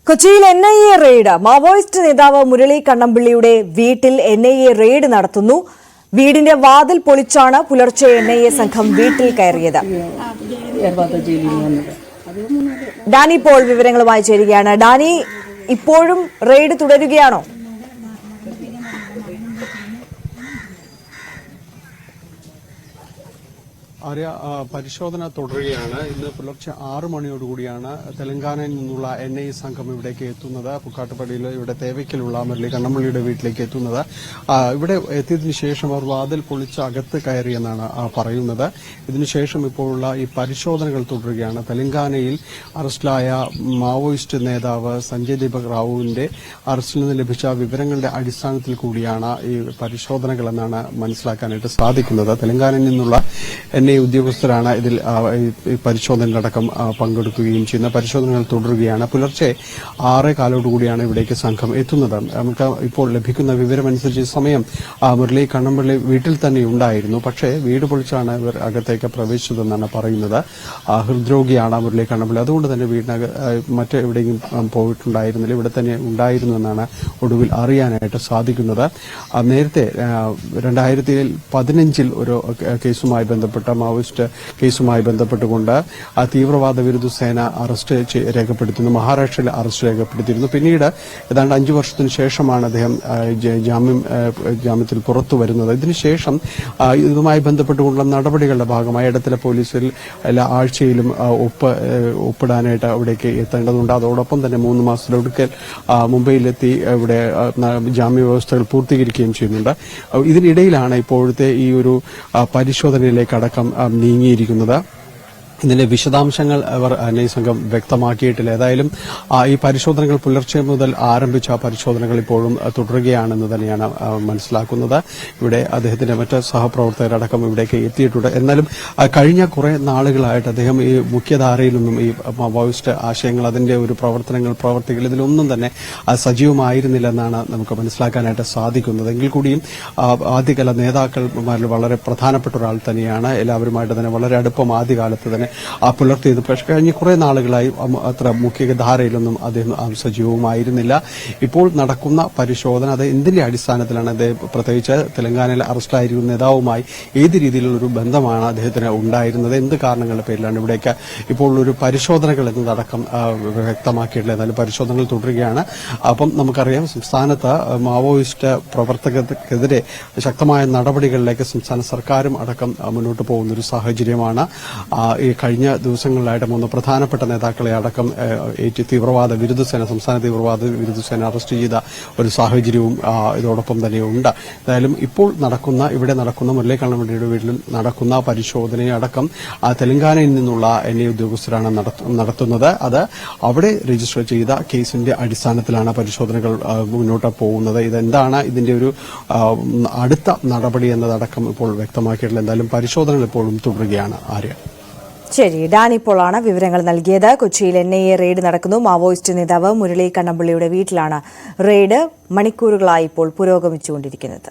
കൊച്ചിയിൽ NIA raid. Maoist നേതാവ് മുരളി കണ്ണമ്പിള്ളിയുടെ വീട്ടിൽ NIA റെയ്ഡ് നടത്തുന്നു. വീടിന്റെ വാതിൽ പൊളിച്ചാണ് പുലർച്ചെ NIA സംഘം വീട്ടിൽ കയറിയത്. ഡാനി പോൾ വിവരങ്ങളുമായി ചേരുകയാണ്. ഡാനി, ഇപ്പോഴും റെയ്ഡ് തുടരുകയാണോ? പരിശോധന തുടരുകയാണ്. ഇന്ന് പുലർച്ചെ 6 മണിയോടുകൂടിയാണ് തെലങ്കാനയിൽ നിന്നുള്ള NIA സംഘം ഇവിടേക്ക് എത്തുന്നത്. പുക്കാട്ടുപടിയിൽ ഇവിടെ തേവയ്ക്കലുള്ള മുരളി കണ്ണമ്പിള്ളിയുടെ വീട്ടിലേക്ക് എത്തുന്നത്. ഇവിടെ എത്തിയതിനു ശേഷം അവർ വാതിൽ പൊളിച്ച് അകത്ത് കയറിയെന്നാണ് പറയുന്നത്. ഇതിനുശേഷം ഇപ്പോഴുള്ള ഈ പരിശോധനകൾ തുടരുകയാണ്. തെലങ്കാനയിൽ അറസ്റ്റിലായ മാവോയിസ്റ്റ് നേതാവ് സഞ്ജയ് ദീപക് റാവുവിന്റെ അറസ്റ്റിൽ നിന്ന് ലഭിച്ച വിവരങ്ങളുടെ അടിസ്ഥാനത്തിൽ കൂടിയാണ് ഈ പരിശോധനകളെന്നാണ് മനസ്സിലാക്കാനായിട്ട് സാധിക്കുന്നത്. തെലങ്കാനയിൽ നിന്നുള്ള NIA ഉദ്യോഗസ്ഥരാണ് ഇതിൽ പരിശോധനയിലടക്കം പങ്കെടുക്കുകയും ചെയ്യുന്ന പരിശോധനകൾ തുടരുകയാണ്. പുലർച്ചെ 6:15 ഇവിടേക്ക് സംഘം എത്തുന്നത്. നമുക്ക് ഇപ്പോൾ ലഭിക്കുന്ന വിവരമനുസരിച്ച് സമയം മുരളി കണ്ണമ്പിള്ളി വീട്ടിൽ തന്നെ ഉണ്ടായിരുന്നു. പക്ഷേ വീട് പൊളിച്ചാണ് ഇവർ അകത്തേക്ക് പ്രവേശിച്ചതെന്നാണ് പറയുന്നത്. ഹൃദ്രോഗിയാണ് മുരളി കണ്ണമ്പിള്ളി. അതുകൊണ്ട് തന്നെ മറ്റെവിടെയും പോയിട്ടുണ്ടായിരുന്നില്ല, ഇവിടെ തന്നെ ഉണ്ടായിരുന്നു എന്നാണ് ഒടുവിൽ അറിയാനായിട്ട് സാധിക്കുന്നത്. നേരത്തെ 2015 ഒരു കേസുമായി ബന്ധപ്പെട്ട മാവോയിസ്റ്റ് കേസുമായി ബന്ധപ്പെട്ടുകൊണ്ട് തീവ്രവാദ വിരുദ്ധ സേന അറസ്റ്റ് രേഖപ്പെടുത്തുന്നു. മഹാരാഷ്ട്രയിൽ അറസ്റ്റ് രേഖപ്പെടുത്തിയിരുന്നു. പിന്നീട് ഏതാണ്ട് 5 വർഷത്തിന് ശേഷമാണ് അദ്ദേഹം ജാമ്യത്തിൽ പുറത്തു വരുന്നത്. ഇതിനുശേഷം ഇതുമായി ബന്ധപ്പെട്ടുകൊണ്ടുള്ള നടപടികളുടെ ഭാഗമായി ഇടത്തല പോലീസിൽ എല്ലാ ആഴ്ചയിലും ഒപ്പിടാനായിട്ട് അവിടേക്ക് എത്തേണ്ടതുണ്ട്. അതോടൊപ്പം തന്നെ 3 മാസത്തിലൊടുക്കൽ മുംബൈയിലെത്തി ഇവിടെ ജാമ്യ വ്യവസ്ഥകൾ പൂർത്തീകരിക്കുകയും ചെയ്യുന്നുണ്ട്. ഇതിനിടയിലാണ് ഇപ്പോഴത്തെ ഈ ഒരു പരിശോധനയിലേക്ക് അടക്കം നീങ്ങിയിരിക്കുന്നത്. ഇതിന്റെ വിശദാംശങ്ങൾ അവർ NIA സംഘം വ്യക്തമാക്കിയിട്ടില്ല. ഏതായാലും ഈ പരിശോധനകൾ പുലർച്ചെ മുതൽ ആരംഭിച്ച പരിശോധനകൾ ഇപ്പോഴും തുടരുകയാണെന്ന് തന്നെയാണ് മനസ്സിലാക്കുന്നത്. ഇവിടെ അദ്ദേഹത്തിന്റെ മറ്റ് സഹപ്രവർത്തകരടക്കം ഇവിടേക്ക് എത്തിയിട്ടുണ്ട്. എന്നാലും കഴിഞ്ഞ കുറെ നാളുകളായിട്ട് അദ്ദേഹം ഈ മുഖ്യധാരയിലൊന്നും ഈ മാവോയിസ്റ്റ് ആശയങ്ങൾ, അതിന്റെ ഒരു പ്രവർത്തികൾ ഇതിലൊന്നും തന്നെ സജീവമായിരുന്നില്ലെന്നാണ് നമുക്ക് മനസ്സിലാക്കാനായിട്ട് സാധിക്കുന്നത്. എങ്കിൽ കൂടിയും ആദ്യകാല നേതാക്കന്മാരിൽ വളരെ പ്രധാനപ്പെട്ട ഒരാൾ തന്നെയാണ്. എല്ലാവരുമായിട്ട് തന്നെ വളരെ അടുപ്പം ആദ്യകാലത്ത് തന്നെ പുലർത്തിയത്. പക്ഷേ കഴിഞ്ഞ കുറെ നാളുകളായി അത്ര മുഖ്യധാരയിലൊന്നും അദ്ദേഹം സജീവമായിരുന്നില്ല. ഇപ്പോൾ നടക്കുന്ന പരിശോധന അത് എന്തിന്റെ അടിസ്ഥാനത്തിലാണ്? അദ്ദേഹം പ്രത്യേകിച്ച് തെലങ്കാനയിൽ അറസ്റ്റിലായിരിക്കുന്ന നേതാവുമായി ഏത് രീതിയിലുള്ളൊരു ബന്ധമാണ് അദ്ദേഹത്തിന് ഉണ്ടായിരുന്നത്, എന്ത് കാരണങ്ങളുടെ പേരിലാണ് ഇവിടേക്ക് ഇപ്പോൾ ഒരു പരിശോധനകൾ എന്നതടക്കം വ്യക്തമാക്കിയിട്ടുള്ളത്. എന്നാലും പരിശോധനകൾ തുടരുകയാണ്. അപ്പം നമുക്കറിയാം, സംസ്ഥാനത്ത് മാവോയിസ്റ്റ് പ്രവർത്തകർക്കെതിരെ ശക്തമായ നടപടികളിലേക്ക് സംസ്ഥാന സർക്കാരും അടക്കം മുന്നോട്ട് പോകുന്നൊരു സാഹചര്യമാണ്. ഈ കഴിഞ്ഞ ദിവസങ്ങളിലായിട്ട് 3 പ്രധാനപ്പെട്ട നേതാക്കളെ അടക്കം തീവ്രവാദ വിരുദ്ധ സേന, സംസ്ഥാന തീവ്രവാദ വിരുദ്ധ സേന അറസ്റ്റ് ചെയ്ത ഒരു സാഹചര്യവും ഇതോടൊപ്പം തന്നെയുണ്ട്. എന്തായാലും ഇപ്പോൾ ഇവിടെ നടക്കുന്ന മുരളി കണ്ണമ്പിള്ളിയുടെ വീട്ടിൽ നടക്കുന്ന പരിശോധനയടക്കം തെലങ്കാനയിൽ നിന്നുള്ള NIA ഉദ്യോഗസ്ഥരാണ് നടത്തുന്നത്. അത് അവിടെ രജിസ്റ്റർ ചെയ്ത കേസിന്റെ അടിസ്ഥാനത്തിലാണ് പരിശോധനകൾ മുന്നോട്ട് പോകുന്നത്. ഇതെന്താണ് ഇതിന്റെ ഒരു അടുത്ത നടപടി എന്നതടക്കം ഇപ്പോൾ വ്യക്തമാക്കിയിട്ടില്ല. എന്തായാലും പരിശോധനകൾ ഇപ്പോഴും തുടരുകയാണ്. ശരി, ഡാനി പോളാണ് വിവരങ്ങൾ നൽകിയത്. കൊച്ചിയിൽ NIA റെയ്ഡ് നടക്കുന്നു. മാവോയിസ്റ്റ് നേതാവ് മുരളി കണ്ണമ്പിള്ളിയുടെ വീട്ടിലാണ് റെയ്ഡ്. മണിക്കൂറുകളായി ഇപ്പോൾ പുരോഗമിച്ചുകൊണ്ടിരിക്കുന്നത്.